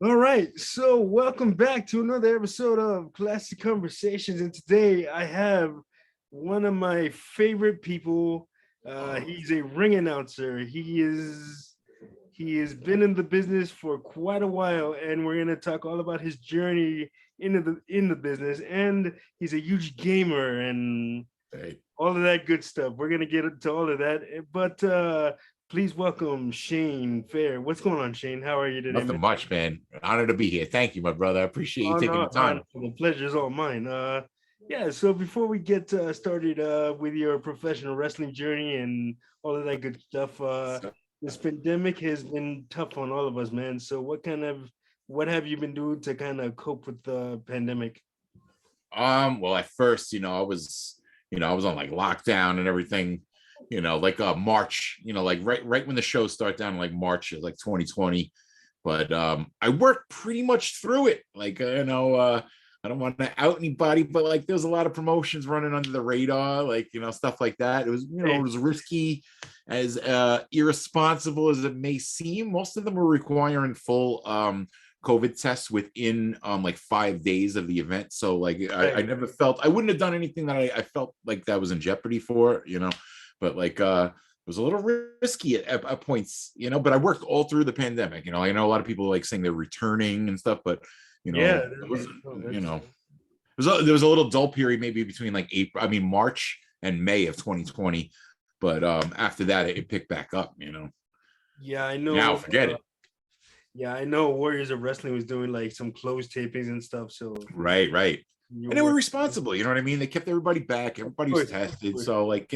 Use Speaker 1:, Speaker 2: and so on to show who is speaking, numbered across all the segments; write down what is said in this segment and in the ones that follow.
Speaker 1: All right, so welcome back to another episode of Classic Conversations, and today I have one of my favorite people. He's a ring announcer. He has been in the business for quite a while, and we're gonna talk all about his journey in the business. And he's a huge gamer and
Speaker 2: Hey,
Speaker 1: all of that good stuff. We're gonna get into all of that, but please welcome Shane Fair. What's going on, Shane? How are you today, man?
Speaker 2: nothing much, man. Honor to be here. Thank you, my brother. I appreciate you
Speaker 1: Oh
Speaker 2: taking
Speaker 1: no,
Speaker 2: the time.
Speaker 1: the pleasure's all mine. Yeah. So before we get started with your professional wrestling journey and all of that good stuff,
Speaker 2: So,
Speaker 1: this pandemic has been tough on all of us, man. So what have you been doing to kind of cope with the pandemic?
Speaker 2: well, at first, I was on like lockdown and everything, like March, like right when the show started down in like March of like 2020. But I worked pretty much through it. I don't want to out anybody, but like there's a lot of promotions running under the radar, like stuff like that. It
Speaker 1: Hey,
Speaker 2: was risky, as irresponsible as it may seem. Most of them were requiring full COVID tests within like 5 days of the event. So like I
Speaker 1: right.
Speaker 2: never felt I wouldn't have done anything that I felt like that was in jeopardy for. But like it was a little risky at points, but I worked all through the pandemic. I know a lot of people like saying they're returning and stuff, but
Speaker 1: Yeah,
Speaker 2: it was,
Speaker 1: no, that's
Speaker 2: there was a little dull period maybe between like March and May of 2020. But after that, it picked back up.
Speaker 1: yeah. I
Speaker 2: Now
Speaker 1: know.
Speaker 2: forget it.
Speaker 1: Yeah, I know. Warriors of Wrestling was doing like some closed tapings and stuff. So
Speaker 2: Right, right.
Speaker 1: you
Speaker 2: And they were
Speaker 1: were,
Speaker 2: responsible, you know what I mean? They kept everybody back,
Speaker 1: of
Speaker 2: everybody was
Speaker 1: course, of
Speaker 2: tested.
Speaker 1: course.
Speaker 2: So like,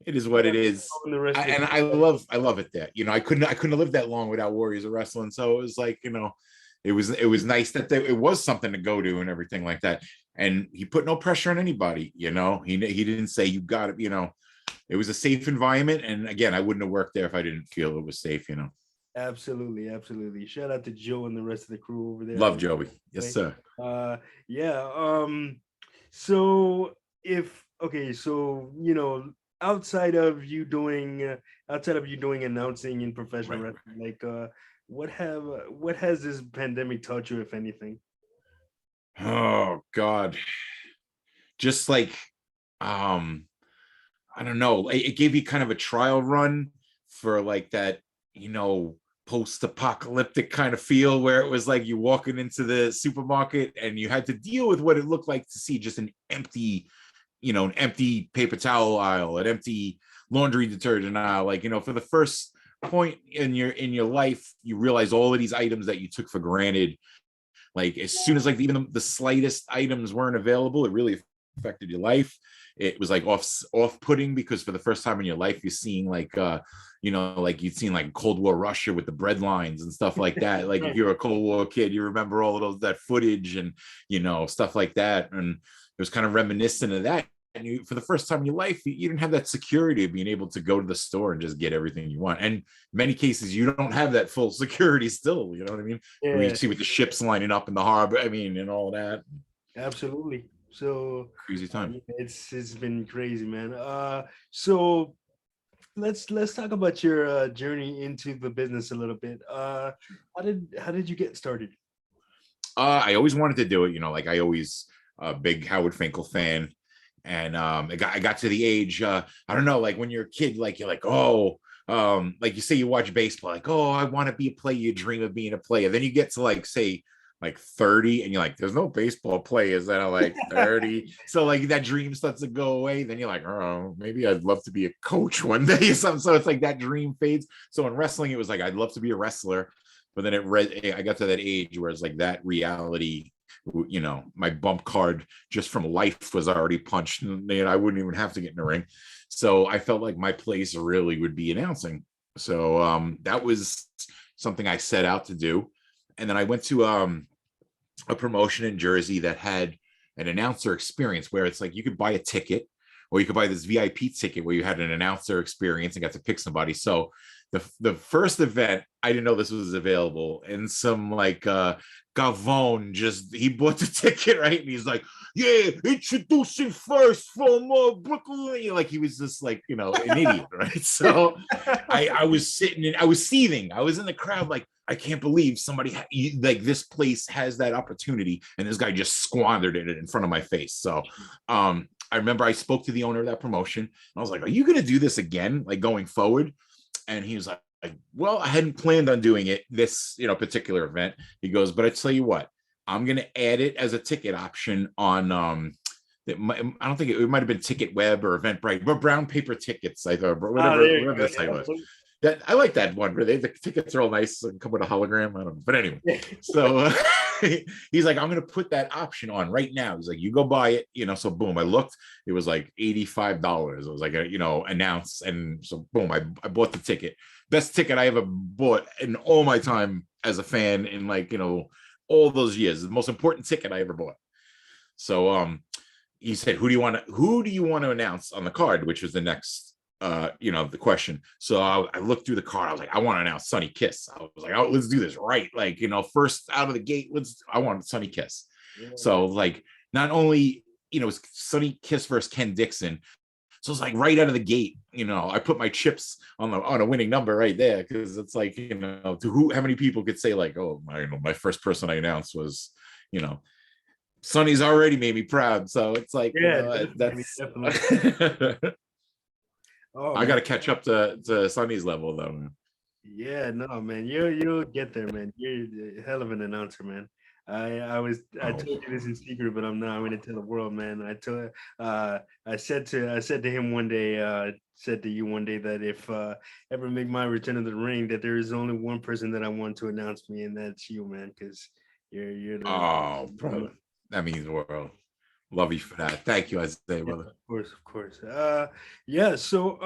Speaker 2: it is what
Speaker 1: Yeah,
Speaker 2: it is.
Speaker 1: and the rest of
Speaker 2: And I love it there. I couldn't have lived that long without Warriors of Wrestling. So it was like, it was nice that it was something to go to and everything like that. And he put no pressure on anybody. He didn't say you got it. It was a safe environment. And again, I wouldn't have worked there if I didn't feel it was safe.
Speaker 1: absolutely, absolutely. Shout out to Joe and the rest of the crew over there.
Speaker 2: Love Joey. Yes,
Speaker 1: Right?
Speaker 2: sir.
Speaker 1: Yeah. So if okay, so outside of you doing announcing in professional
Speaker 2: Right.
Speaker 1: wrestling, like what has this pandemic taught you, if anything?
Speaker 2: Oh God. Just like um I don't know. It gave you kind of a trial run for like that, you know, post-apocalyptic kind of feel where it was like you walking into the supermarket and you had to deal with what it looked like to see just an empty paper towel aisle, an empty laundry detergent aisle. Like, for the first point in your life, you realize all of these items that you took for granted. Like as soon as like even the slightest items weren't available, it really affected your life. It was like off-putting because for the first time in your life you're seeing like like you'd seen like Cold War Russia with the bread lines and stuff like that. Like if you're a Cold War kid, you remember all of that footage and stuff like that. And it was kind of reminiscent of that. And for the first time in your life, you didn't have that security of being able to go to the store and just get everything you want. And in many cases, you don't have that full security still. You know what I mean? Where you
Speaker 1: Yeah,
Speaker 2: see with the ships lining up in the harbor. I mean, and all that.
Speaker 1: absolutely. So
Speaker 2: Crazy time.
Speaker 1: yeah, it's been crazy, man. So let's talk about your journey into the business a little bit. How did you get started?
Speaker 2: I always wanted to do it. Like I always a big Howard Finkel fan, and I got to the age. I don't know, like when you're a kid, like you're like, oh, like you say you watch baseball, like, oh, I want to be a player. You dream of being a player. Then you get to like say like 30 and you're like there's no baseball players that are like 30, so like that dream starts to go away. Then you're like, oh, maybe I'd love to be a coach one day or something. So it's like that dream fades. So in wrestling it was like I'd love to be a wrestler, but then I got to that age where it's like that reality, my bump card just from life was already punched, and I wouldn't even have to get in the ring. So I felt like my place really would be announcing. So that was something I set out to do. And then I went to a promotion in Jersey that had an announcer experience where it's like you could buy a ticket or you could buy this VIP ticket where you had an announcer experience and got to pick somebody. So the first event, I didn't know this was available, and some like Gavone just he bought the ticket, right, and he's like, yeah, introducing first from Brooklyn, like he was just like, you know, an idiot, right? So I was sitting in, I was seething, I was in the crowd like, I can't believe somebody like this place has that opportunity, and this guy just squandered it in front of my face. So I remember I spoke to the owner of that promotion, and I was like, are you going to do this again, like going forward? And he was like, well, I hadn't planned on doing it this, you know, particular event. He goes, but I tell you what, I'm going to add it as a ticket option on I don't think it might have been Ticket Web or Eventbrite, but brown paper tickets, I thought, whatever the site was. That I like that one where the tickets are all nice and come with a hologram. I don't know, but anyway, so he's like, I'm gonna put that option on right now. He's like, you go buy it, you know. So boom, I looked, it was like $85. It was like a, you know, announce, and so boom, I bought the ticket. Best ticket I ever bought in all my time as a fan, in like, you know, all those years. The most important ticket I ever bought. So he said, who do you want to announce on the card, which was the next you know, the question. So I looked through the card. I was like, I want to announce Sonny Kiss. I was like, oh, let's do this right, like, you know, first out of the gate, I want Sonny Kiss. Yeah. So like, not only, you know, it's Sonny Kiss versus Ken Dixon, so it's like right out of the gate, you know, I put my chips on a winning number right there, because it's like, you know, how many people could say like, oh, my first person I announced was, you know, Sonny's already made me proud. So it's like, yeah, you know, definitely. Oh, I got to catch up to Sonny's level though, man.
Speaker 1: Yeah, no, man, you'll get there, man. You're a hell of an announcer, man. I told you this in secret, but I'm not going to tell the world, man. I said to him one day, said to you one day, that if ever make my return to the ring, that there is only one person that I want to announce me, and that's you, man, because you're the
Speaker 2: bro, that means the world. Love you for that. Thank you, Isaiah, brother.
Speaker 1: Of course. Yeah. So,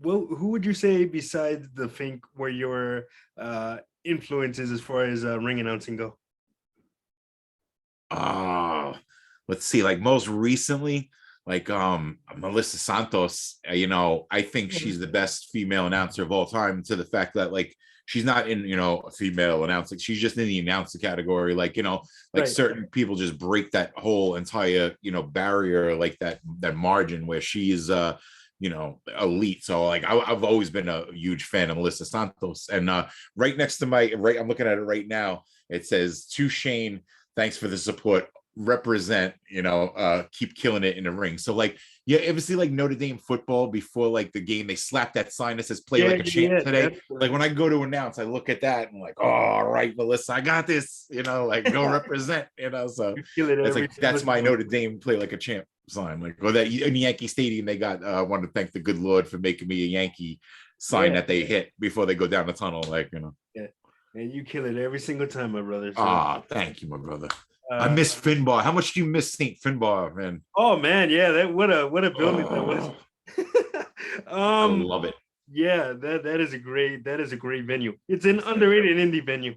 Speaker 1: who would you say besides the Fink were your influences as far as ring announcing go?
Speaker 2: Let's see. Like most recently, like Melissa Santos. You know, I think she's the best female announcer of all time. To the fact that like, she's not in, you know, a female announcer. She's just in the announcer category. Like, you know, like certain people just break that whole entire, you know, barrier, like that margin where she's, you know, elite. So like, I've always been a huge fan of Melissa Santos. And right next to I'm looking at it right now. It says, to Shane, thanks for the support. Represent, you know, keep killing it in the ring. So like, yeah, ever see like Notre Dame football before like the game, they slap that sign that says play like a champ today? Like when I go to announce, I look at that and I'm like, oh, all right, Melissa, I got this, you know, like go represent, you know. So it's like, that's my Notre Dame play like a champ sign. Like, or that in Yankee Stadium, they got want to thank the good Lord for making me a Yankee sign that they hit before they go down the tunnel, like, you know.
Speaker 1: Yeah, and you kill it every single time, my brother.
Speaker 2: So. Thank you, my brother. I miss Finbar. How much do you miss St. Finbar, man?
Speaker 1: Oh man, yeah, what a building that was.
Speaker 2: I love it.
Speaker 1: Yeah, that is a great venue. It's an underrated indie venue.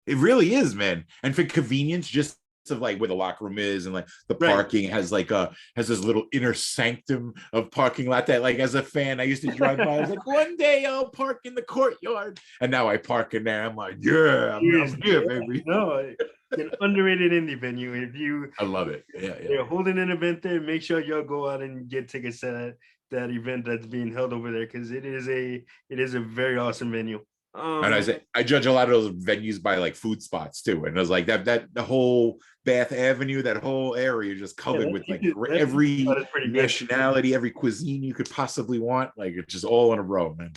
Speaker 2: It really is, man. And for convenience, just of like where the locker room is, and like the parking has like has this little inner sanctum of parking lot that, like, as a fan, I used to drive by. I was like, one day I'll park in the courtyard, and now I park in there. I'm like, yeah, I'm here, baby.
Speaker 1: No, an underrated indie venue.
Speaker 2: I love it. Yeah.
Speaker 1: They're holding an event there. Make sure y'all go out and get tickets to that event that's being held over there, because it is a very awesome venue.
Speaker 2: And I judge a lot of those venues by like food spots too, and it was like that the whole Bath Avenue, that whole area just covered with like every nationality, every cuisine you could possibly want. Like, it's just all in a row, man.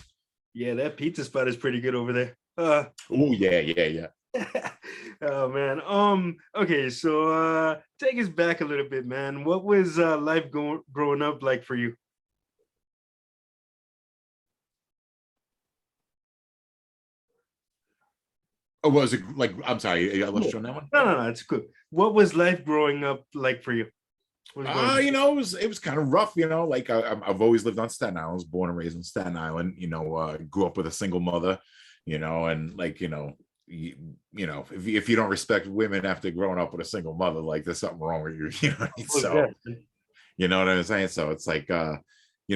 Speaker 1: Yeah, that pizza spot is pretty good over there.
Speaker 2: Oh yeah.
Speaker 1: Oh man. Okay, so take us back a little bit, man. What was life growing up like for you?
Speaker 2: Oh, was it like? I'm sorry, I lost you on that one.
Speaker 1: No, it's good. What was life growing up like for you?
Speaker 2: You know, it was kind of rough. You know, like I've always lived on Staten Island. I was born and raised on Staten Island. You know, grew up with a single mother. You know, and like, you know, if you don't respect women after growing up with a single mother, like there's something wrong with you. You know what I mean? So, you know what I'm saying? So it's like,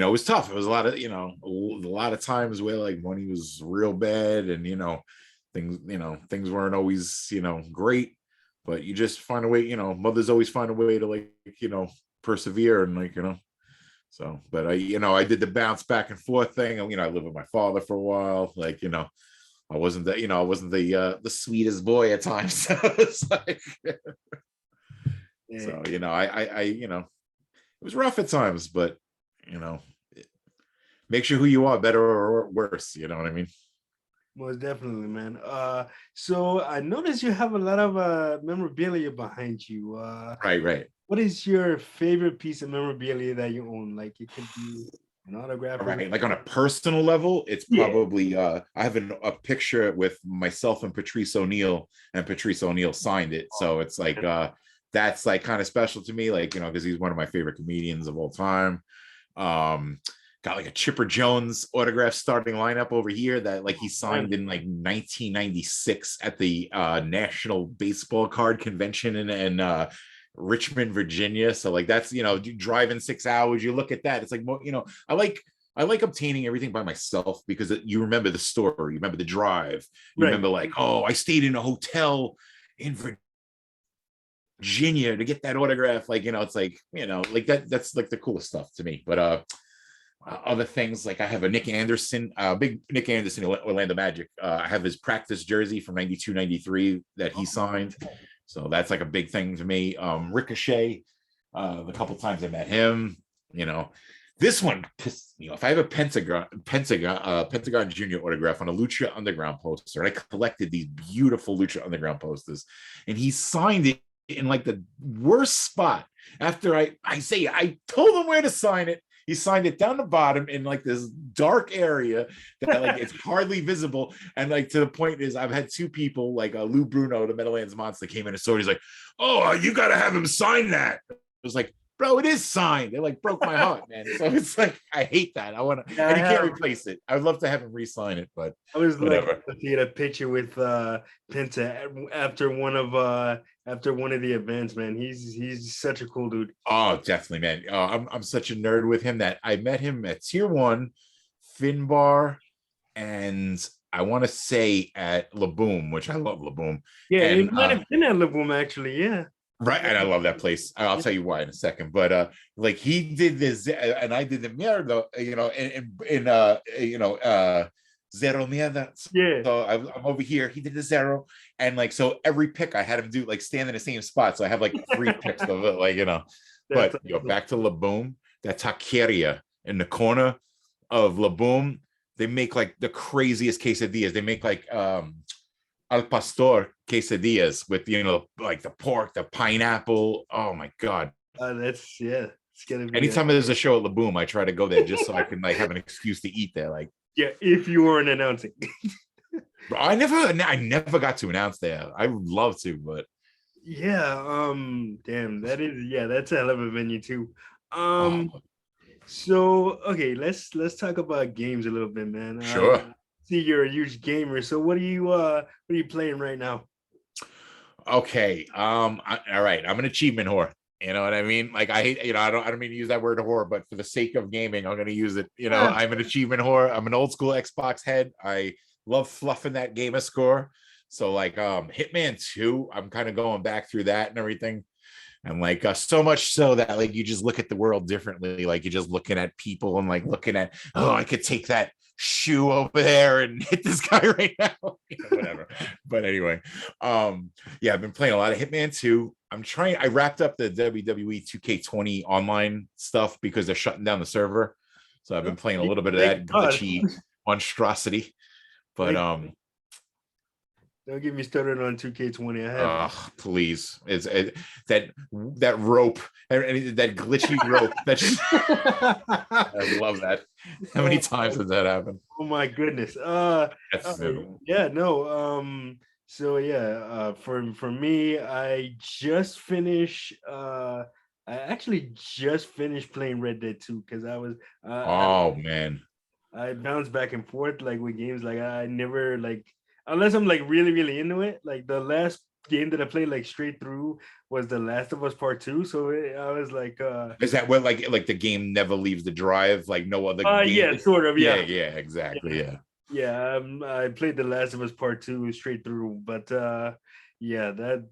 Speaker 2: it was tough. It was a lot of, a lot of times where like money was real bad, and things weren't always, great, but you just find a way. Mothers always find a way to like, persevere, and like, so, but I did the bounce back and forth thing. And, I lived with my father for a while. Like, I wasn't the sweetest boy at times. So it's like,
Speaker 1: Yeah,
Speaker 2: so, it was rough at times, but, you know, makes you who you are, better or worse. You know what I mean?
Speaker 1: most definitely, man. So I noticed you have a lot of memorabilia behind you.
Speaker 2: Right.
Speaker 1: What is your favorite piece of memorabilia that you own? Like it could be an autograph
Speaker 2: All
Speaker 1: or
Speaker 2: right. Like on a personal level, it's
Speaker 1: yeah,
Speaker 2: probably I have a picture with myself and Patrice O'Neill, and Patrice O'Neill signed it. So it's like that's like kind of special to me, like, because he's one of my favorite comedians of all time. Um, got like a Chipper Jones autograph starting lineup over here that like he signed in like 1996 at the National Baseball Card Convention in Richmond, Virginia. So like that's, driving 6 hours, you look at that, it's like, I like obtaining everything by myself because you remember the story, you remember the drive, you
Speaker 1: right.
Speaker 2: remember like, oh, I stayed in a hotel in Virginia to get that autograph. Like, it's like, like that's like the coolest stuff to me. But other things, like I have a Nick Anderson, big Nick Anderson, Orlando Magic. I have his practice jersey from 92, 93 that he signed. So that's like a big thing to me. Ricochet, the couple times I met him, this one pissed me off. I have a Pentagon Junior autograph on a Lucha Underground poster. And I collected these beautiful Lucha Underground posters, and he signed it in like the worst spot. After I told him where to sign it, he signed it down the bottom in like this dark area that like it's hardly visible. And like to the point is, I've had two people like Lou Bruno, the Meadowlands Monster, came in and saw. He's like, "Oh, you got to have him sign that." I was like, "Bro, it is signed." They like broke my heart, man. So it's like I hate that. I want to,
Speaker 1: Yeah,
Speaker 2: and he can't replace it. I would love to have him re-sign it, but
Speaker 1: I was like
Speaker 2: whatever.
Speaker 1: looking at a picture with Penta after one of the events, man. He's such a cool dude.
Speaker 2: Oh, definitely, man. I'm such a nerd with him that I met him at Tier 1, Finbar, and I want to say at Laboom, which I love Laboom.
Speaker 1: Yeah,
Speaker 2: And
Speaker 1: it might have been at Liverpool actually. Yeah.
Speaker 2: right, and I love that place. I'll tell you why in a second. But like he did this, and I did the Mierda, Zero Mierda.
Speaker 1: Yeah.
Speaker 2: So I'm over here. He did the zero, and like so every pick I had him do like stand in the same spot. So I have like 3 picks of it, like
Speaker 1: That's
Speaker 2: But back to Laboom, that taqueria in the corner of Laboom, they make like the craziest quesadillas. They make like al pastor quesadillas with like the pork, the pineapple. Oh my god!
Speaker 1: that's yeah. It's gonna be
Speaker 2: Anytime there's a show at Laboom, I try to go there just so I can like have an excuse to eat there. Like,
Speaker 1: yeah. If you weren't announcing.
Speaker 2: I never got to announce there. I would love to, but
Speaker 1: Yeah. Damn. That's a hell of a venue too.
Speaker 2: oh,
Speaker 1: So okay, let's talk about games a little bit, man.
Speaker 2: sure.
Speaker 1: See, you're a huge gamer. So what are you playing right now?
Speaker 2: Okay. All right. I'm an achievement whore. You know what I mean? Like I hate, I don't mean to use that word whore, but for the sake of gaming, I'm gonna use it. I'm an achievement whore. I'm an old school Xbox head. I love fluffing that gamer score. So like Hitman 2, I'm kind of going back through that and everything. And like so much so that like you just look at the world differently. Like you're just looking at people and like looking at, oh, I could take that shoe over there and hit this guy right now. Whatever. But anyway, yeah, I've been playing a lot of Hitman 2. I wrapped up the WWE 2K20 online stuff because they're shutting down the server. So I've been playing a little bit of that glitchy monstrosity. But
Speaker 1: don't get me started on 2K20. I have
Speaker 2: please. That rope, that glitchy rope. I love that. How many times has that happened?
Speaker 1: Oh my goodness. Yeah, no. So yeah, for me, I actually just finished playing Red Dead 2 because I was
Speaker 2: oh man.
Speaker 1: I bounce back and forth like with games. Like I never like unless I'm like really, really into it. Like the last game that I played like straight through was The Last of Us Part Two. So I was like,
Speaker 2: Is that what like the game never leaves the drive? Like no other game?
Speaker 1: yeah, sort of,
Speaker 2: Yeah,
Speaker 1: yeah,
Speaker 2: yeah, exactly.
Speaker 1: yeah,
Speaker 2: Yeah.
Speaker 1: yeah. I played The Last of Us Part Two straight through, but yeah, that.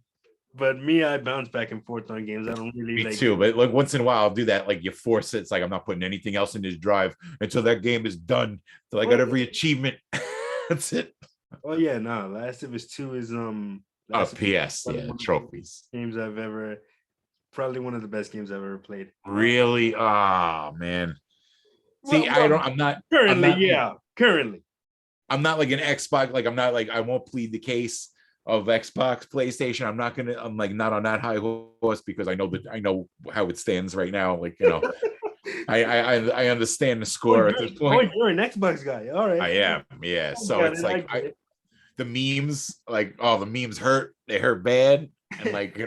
Speaker 1: But me, I bounce back and forth on games. I don't really
Speaker 2: Me
Speaker 1: like.
Speaker 2: too. But like once in a while, I'll do that. Like you force it. It's like I'm not putting anything else in this drive until that game is done. Till I
Speaker 1: Oh,
Speaker 2: got every achievement. That's it.
Speaker 1: oh yeah, no. Last of Us Two is
Speaker 2: Oh,
Speaker 1: Last of Us is
Speaker 2: PS.
Speaker 1: probably
Speaker 2: Yeah,
Speaker 1: one of the
Speaker 2: trophies.
Speaker 1: games I've ever, probably one of the best games I've ever played.
Speaker 2: Really? Ah, man. See, I
Speaker 1: Well,
Speaker 2: don't. I'm not. I'm
Speaker 1: currently,
Speaker 2: not like.
Speaker 1: yeah, currently.
Speaker 2: I'm not like an Xbox. Like I'm not like I won't plead the case of Xbox, PlayStation. I'm not gonna. I'm like not on that high horse because I know how it stands right now. Like I understand the
Speaker 1: Oh,
Speaker 2: score at this point.
Speaker 1: you're an Xbox guy. All right.
Speaker 2: I am, yeah.
Speaker 1: I
Speaker 2: So
Speaker 1: got
Speaker 2: it's
Speaker 1: it. I
Speaker 2: like
Speaker 1: get it.
Speaker 2: the memes, like oh, the memes hurt. They hurt bad, and like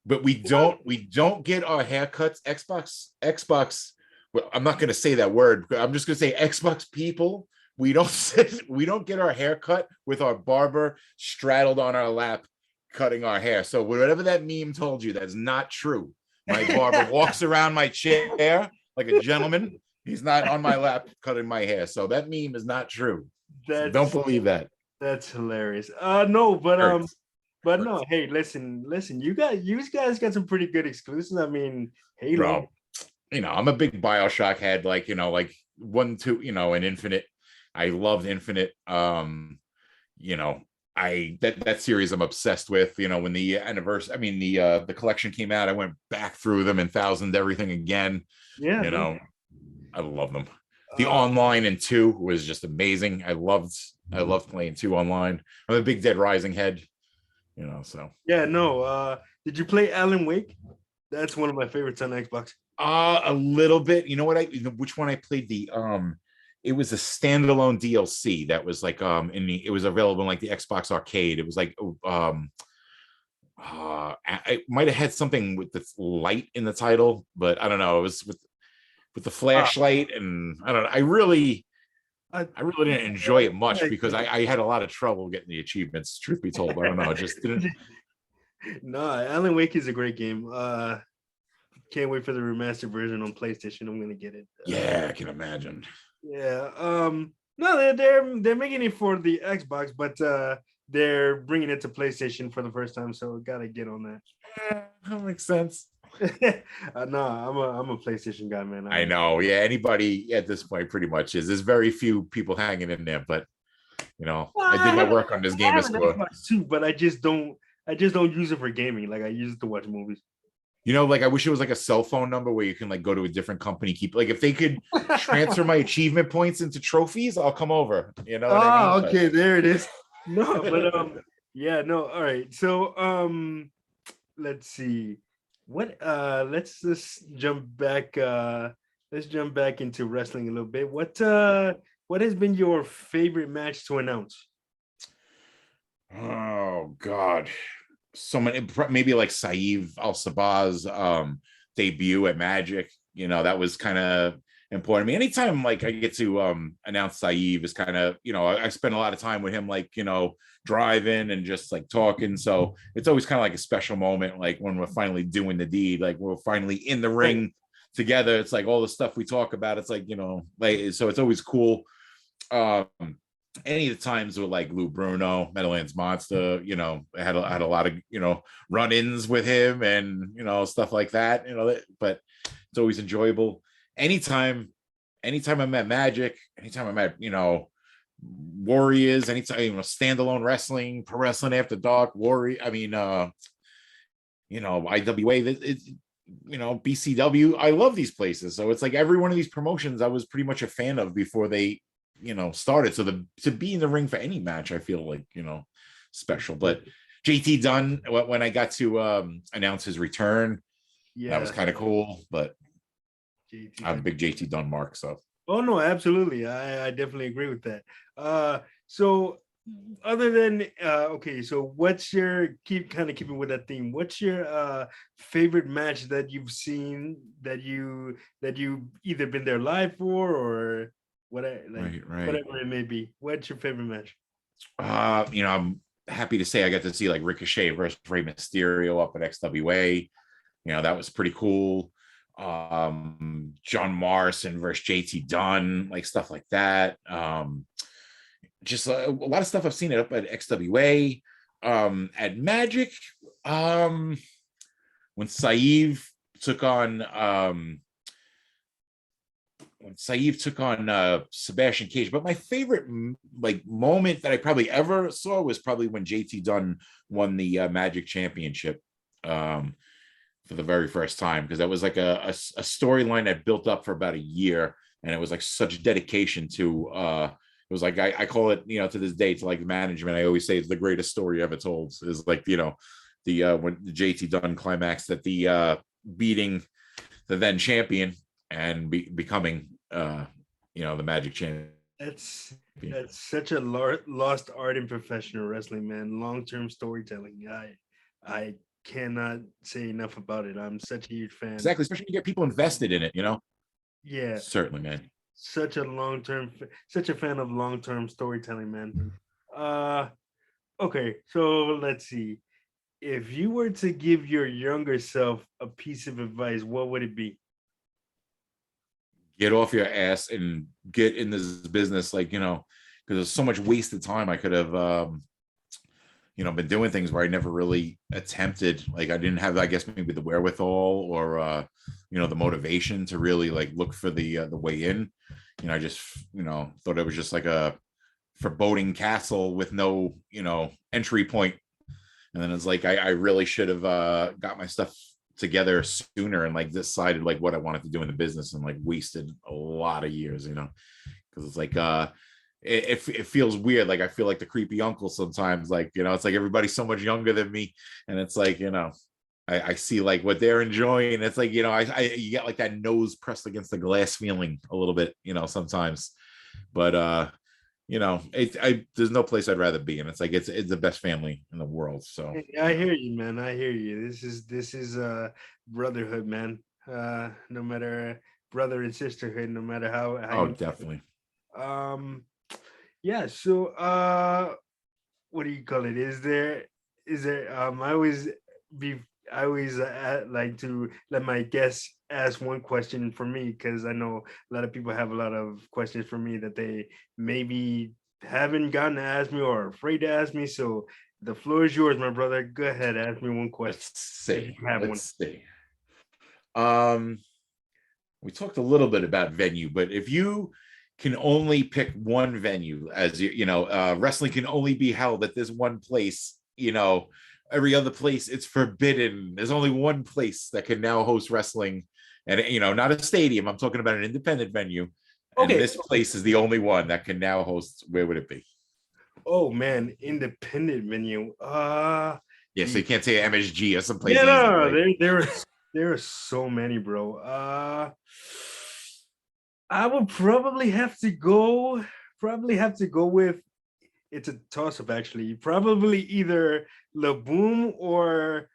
Speaker 2: but we don't get our haircuts. Xbox. Well, I'm not gonna say that word. I'm just gonna say Xbox people. We don't we don't get our hair cut with our barber straddled on our lap, cutting our hair. So whatever that meme told you, that's not true. My barber walks around my chair like a gentleman. He's not on my lap cutting my hair. So that meme is not true. So don't
Speaker 1: That's
Speaker 2: believe that.
Speaker 1: that's hilarious. No,
Speaker 2: Hurts.
Speaker 1: but
Speaker 2: Hurts.
Speaker 1: no. Hey, listen. You guys got some pretty good exclusives. I mean, Halo.
Speaker 2: Bro, I'm a big Bioshock head, like, like 1, 2, and Infinite. I loved Infinite. You know, that series I'm obsessed with. When the anniversary, I mean the collection came out, I went back through them and thousand everything again.
Speaker 1: Yeah.
Speaker 2: You
Speaker 1: No.
Speaker 2: know, I love them. The online in 2 was just amazing. I loved playing 2 online. I'm a big Dead Rising head, so
Speaker 1: Yeah. No. Did you play Alan Wake? That's one of my favorites on Xbox.
Speaker 2: a little bit. Which one I played it was a standalone DLC that was like it was available in like the Xbox arcade. It was like it might have had something with the light in the title, but I don't know. It was with the
Speaker 1: Uh,
Speaker 2: flashlight, and I don't know. I really didn't enjoy it much
Speaker 1: I,
Speaker 2: because I had a lot of trouble getting the achievements, truth be told. I don't know, it just didn't.
Speaker 1: no, Alan Wake is a great game. Can't wait for the remastered version on PlayStation. I'm gonna get it.
Speaker 2: Yeah, I can imagine.
Speaker 1: Yeah. No, they're making it for the Xbox, but they're bringing it to PlayStation for the first time. So gotta get on that.
Speaker 2: That makes sense.
Speaker 1: No, I'm a PlayStation guy, man.
Speaker 2: I know. Yeah, anybody at this point pretty much is. There's very few people hanging in there, but
Speaker 1: Well,
Speaker 2: I did my work on this
Speaker 1: I
Speaker 2: game.
Speaker 1: have
Speaker 2: Is
Speaker 1: an
Speaker 2: good.
Speaker 1: Xbox too, but I just don't use it for gaming. Like I use it to watch movies.
Speaker 2: Like I wish it was like a cell phone number where you can like go to a different company, keep like if they could transfer my achievement points into trophies, I'll come over. You know what I mean?
Speaker 1: Oh, okay, there it is. No, but yeah, no, all right. So let's see. Let's just jump back let's jump back into wrestling a little bit. What has been your favorite match to announce?
Speaker 2: Oh God. So many, maybe like Saeed Al Sabah's debut at Magic. That was kind of important to me. Anytime like I get to announce Saeed is kind of, I spend a lot of time with him, like, driving and just like talking. So it's always kind of like a special moment, like when we're finally doing the deed, like we're finally in the
Speaker 1: Right.
Speaker 2: ring together. It's like all the stuff we talk about. It's like, like so it's always cool. Um any of the times with like Lou Bruno, Meadowlands Monster, I had a lot of run-ins with him and stuff like that. But it's always enjoyable. Anytime, anytime I'm at Magic, anytime I'm at Warriors, anytime standalone wrestling, pro wrestling after dark, Warrior. I mean, IWA. It's BCW. I love these places. So it's like every one of these promotions I was pretty much a fan of before they started. So to be in the ring for any match, I feel like special. But JT Dunn, when I got to announce his return, that was
Speaker 1: Yeah.
Speaker 2: kind of cool. But
Speaker 1: JT.
Speaker 2: I'm a big JT Dunn mark, so
Speaker 1: Oh no, absolutely. I definitely agree with that. So other than okay, so what's your keeping with that theme? What's your favorite match that you've seen that you either been there live for or whatever, like
Speaker 2: right.
Speaker 1: whatever it may be? What's your favorite match?
Speaker 2: I'm happy to say I got to see like Ricochet versus Rey Mysterio up at XWA. That was pretty cool. John Morrison versus JT Dunn, like stuff like that. Just a lot of stuff I've seen it up at XWA. At Magic, when Saeed took on Sebastian Cage. But my favorite like moment that I probably ever saw was probably when JT Dunn won the Magic Championship for the very first time, because that was like a storyline that built up for about a year, and it was like such dedication to it was like I call it, to this day, to like management, I always say it's the greatest story ever told, is like, the when the JT Dunn climaxed at the beating the then champion and becoming the Magic champion.
Speaker 1: That's such a lost art in professional wrestling, man. Long-term storytelling. I cannot say enough about it. I'm such a huge fan.
Speaker 2: Exactly, especially when you get people invested in it.
Speaker 1: Yeah,
Speaker 2: certainly, man.
Speaker 1: Such a fan of long-term storytelling, man. Okay, so let's see. If you were to give your younger self a piece of advice, what would it be?
Speaker 2: Get off your ass and get in this business, because there's so much wasted time. I could have been doing things where I never really attempted. Like, I didn't have, I guess, maybe the wherewithal or the motivation to really like look for the way in. I just thought it was just like a foreboding castle with no entry point. And then it's like I really should have got my stuff together sooner and like decided like what I wanted to do in the business, and like wasted a lot of years, because it's like it feels weird. Like I feel like the creepy uncle sometimes, like, it's like everybody's so much younger than me, and it's like, I see like what they're enjoying. It's like, you get like that nose pressed against the glass feeling a little bit, sometimes. But there's no place I'd rather be, and it's like it's the best family in the world. So
Speaker 1: I hear you, man. I hear you. This is brotherhood, man. No matter brother and sisterhood, no matter how you
Speaker 2: definitely.
Speaker 1: Yeah, so what do you call it? Is there be I always like to let my guests ask one question for me, because I know a lot of people have a lot of questions for me that they maybe haven't gotten to ask me or are afraid to ask me. So the floor is yours, my brother. Go ahead, ask me one question.
Speaker 2: Let's see. We talked a little bit about venue, but if you can only pick one venue, as wrestling can only be held at this one place, every other place it's forbidden. There's only one place that can now host wrestling, and not a stadium. I'm talking about an independent venue, and
Speaker 1: Okay.
Speaker 2: this place is the only one that can now host. Where would it be?
Speaker 1: Oh man, independent venue.
Speaker 2: Yeah, so you can't say MSG or someplace
Speaker 1: Yeah,
Speaker 2: easy,
Speaker 1: no,
Speaker 2: right?
Speaker 1: there are so many, bro. I would probably have to go. Probably have to go with. It's a toss up, actually. Probably either La Boom or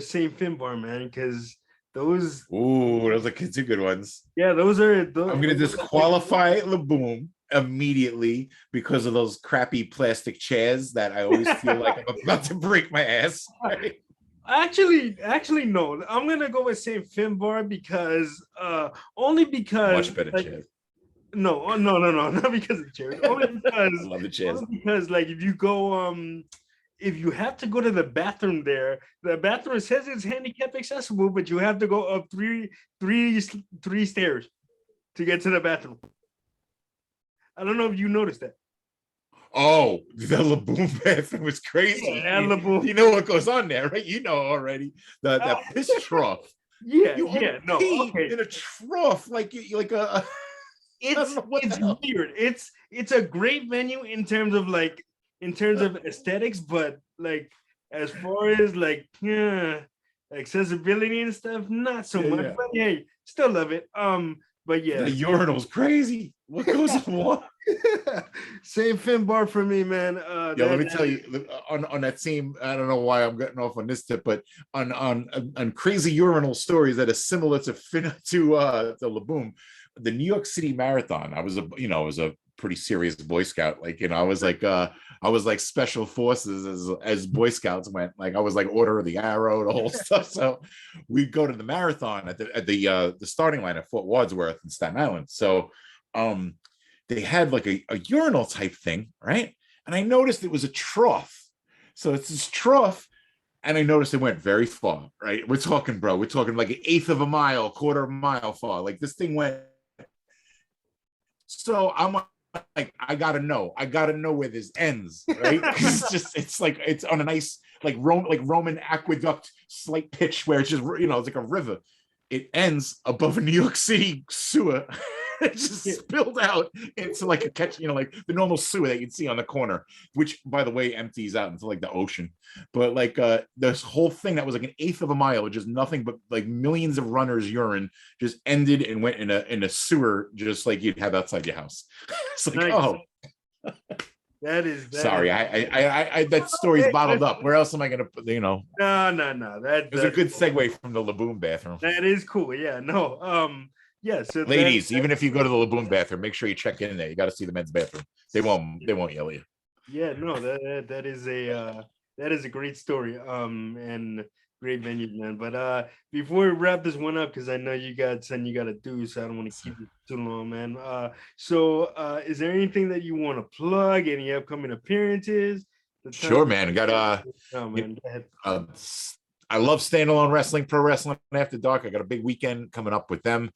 Speaker 1: Saint Finbar, man. Because those.
Speaker 2: Ooh, those are two good ones.
Speaker 1: Yeah, those are.
Speaker 2: I'm gonna disqualify Laboom immediately because of those crappy plastic chairs that I always feel like I'm about to break my ass. Right?
Speaker 1: Actually, no. I'm gonna go with Saint Finbar because only because
Speaker 2: Much better chairs.
Speaker 1: No, not because of the chairs. Only because
Speaker 2: I love the chairs.
Speaker 1: Only because like if you go if you have to go to the bathroom there, the bathroom says it's handicap accessible, but you have to go up three stairs to get to the bathroom. I don't know if you noticed that.
Speaker 2: Oh, the Laboom bathroom was crazy.
Speaker 1: Yeah,
Speaker 2: you know what goes on there, right? You know already. That piss trough.
Speaker 1: Yeah,
Speaker 2: you
Speaker 1: no, okay.
Speaker 2: In a trough, like a.
Speaker 1: It's weird. It's a great venue in terms of aesthetics, but like as far as accessibility and stuff, not so much.
Speaker 2: Yeah.
Speaker 1: But hey, still love it. But yeah,
Speaker 2: the urinal's crazy. What goes on? What?
Speaker 1: Same Finbar for me, man.
Speaker 2: Let me tell you, on that same, I don't know why I'm getting off on this tip, but on crazy urinal stories that are similar to the Laboom, the New York City Marathon. I was a pretty serious Boy Scout. I was like I was like special forces as Boy Scouts went. Like I was like Order of the Arrow, the whole stuff. So we'd go to the marathon at the starting line at Fort Wadsworth in Staten Island. So they had like a urinal type thing, right? And I noticed it was a trough. So it's this trough, and I noticed it went very far, right? We're talking like an eighth of a mile, quarter of a mile far. Like this thing went. So I'm like, I gotta know where this ends, right? Because it's like it's on a nice like Roman aqueduct slight pitch where it's just it's like a river. It ends above a New York City sewer. It just spilled out into like a catch, like the normal sewer that you'd see on the corner, which by the way empties out into like the ocean. But like this whole thing that was like an eighth of a mile, just nothing but like millions of runners' urine, just ended and went in a sewer, just like you'd have outside your house. It's like, nice. Oh, sorry, I that story's bottled up. Where else am I gonna put?
Speaker 1: No.
Speaker 2: That was a good segue from the Laboon bathroom.
Speaker 1: That is cool. Yeah. No. Yeah. So
Speaker 2: ladies, even if you go to the Laboon bathroom, make sure you check in there. You got to see the men's bathroom. They won't yell at you.
Speaker 1: Yeah. No. That is a great story. And great venue, man. But before we wrap this one up, because I know you got something you got to do, so I don't want to keep it too long, man. So is there anything that you want to plug? Any upcoming appearances?
Speaker 2: Sure, man. Got
Speaker 1: oh man, go ahead.
Speaker 2: I love standalone wrestling, pro wrestling after dark. I got a big weekend coming up with them.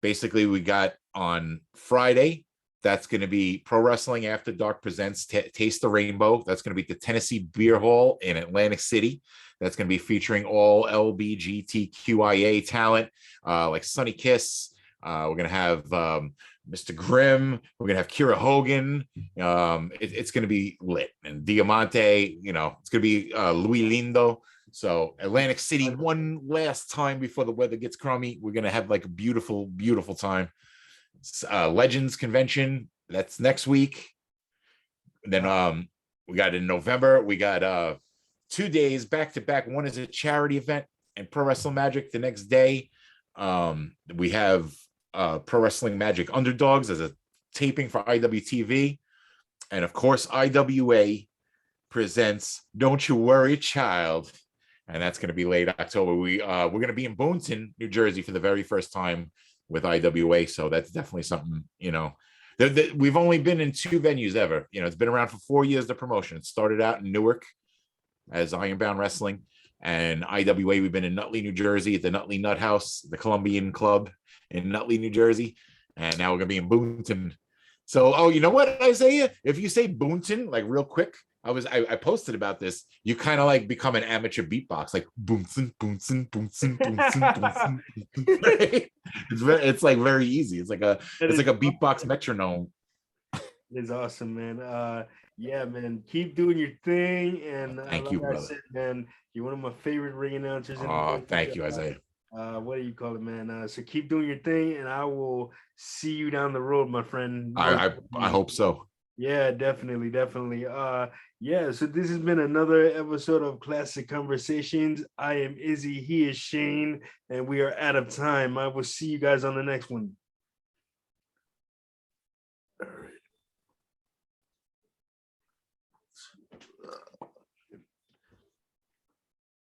Speaker 2: Basically, we got on Friday. That's going to be Pro Wrestling After Dark presents Taste the Rainbow. That's going to be at the Tennessee Beer Hall in Atlantic City. That's going to be featuring all LBGTQIA talent, like Sonny Kiss. We're going to have Mr. Grimm. We're going to have Kira Hogan. It's going to be lit. And Diamante, it's going to be Louis Lindo. So Atlantic City, one last time before the weather gets crummy. We're going to have like a beautiful, beautiful time. Legends Convention, that's next week. And then we got in November, we got 2 days back to back. One is a charity event and Pro Wrestling Magic the next day. We have Pro Wrestling Magic Underdogs as a taping for IWTV. And of course, IWA presents Don't You Worry, Child. And that's going to be late October. We're going to be in Boonton, New Jersey for the very first time with IWA. So that's definitely something, we've only been in 2 venues ever. It's been around for 4 years, the promotion. It started out in Newark as Ironbound Wrestling, and IWA, we've been in Nutley, New Jersey at the Nutley Nut House, the Columbian Club in Nutley, New Jersey. And now we're going to be in Boonton. So, you know what, Isaiah? If you say Boonton, like real quick, I posted about this. You kind of like become an amateur beatbox, like boomson, boomson, boomson, boomson, boomson. It's like very easy. It's like a beatbox metronome.
Speaker 1: It's awesome, man. Yeah, man. Keep doing your thing, and
Speaker 2: thank you, brother.
Speaker 1: said, man, you're one of my favorite ring announcers.
Speaker 2: Thank you, Isaiah.
Speaker 1: What do you call it, man? So keep doing your thing, and I will see you down the road, my friend.
Speaker 2: I hope so.
Speaker 1: Yeah, definitely. Yeah, so this has been another episode of Classic Conversations. I am Izzy, he is Shane, and we are out of time. I will see you guys on the next one. All right.